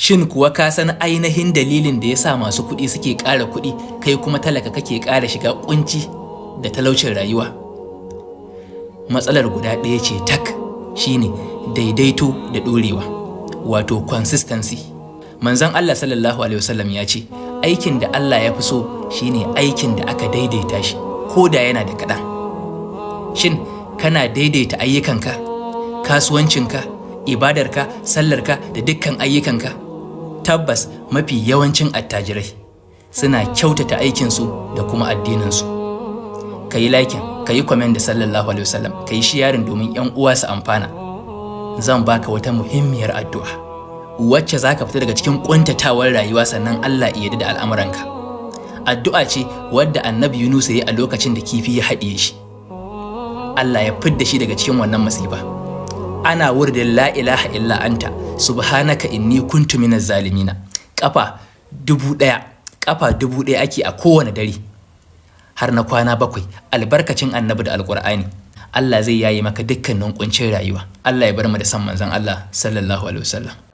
Shin kuwa ka san ainihin dalilin da ya sa masu kuɗi suke ƙara kuɗi, kai kuma talaka kake ƙara shiga ƙunci da talaucin rayuwa? Matsalar guda ɗaya ce tak, shine daidaito da ɗorewa, wato consistency. Manzon Allah sallallahu alaihi wasallam ya ce, aikin da Allah ya fi so shine aikin da aka daidaita shi, ko da yana da kaɗan. Shin kana daidaita ayyukanka, kasuwancinka, ibadarka, sallarka da dukkan ayyukanka? Tabbas mafi yawancin attajirai suna kyautata aikinsu da kuma addininsu. Ka yi likin, ka yi comment da sallallahu alaihi wasallam, ka yi sharing domin 'yan uwa su amfana. Zan baka wata muhimmiyar addu'a wacce za ka fita daga cikin ƙuntatawar rayuwa sannan Allah ya yarda da al'amuranka. Addu'a ce wadda Annabi Yunus ya yi a lokacin da kifi ya haɗiye shi. Allah ya fidda shi daga cikin wannan masifa. Ana wurdin la ilaha illa anta subhanaka inni kuntu minaz zalimina. Kafa 1000 ake a kowane dare har na kwana 7, albarkacin Annabi da Alƙur'ani. Allah zai yaye maka dukkanin kuncin rayuwa. Allah ya bar mu da san manzon Allah sallallahu alaihi wasallam.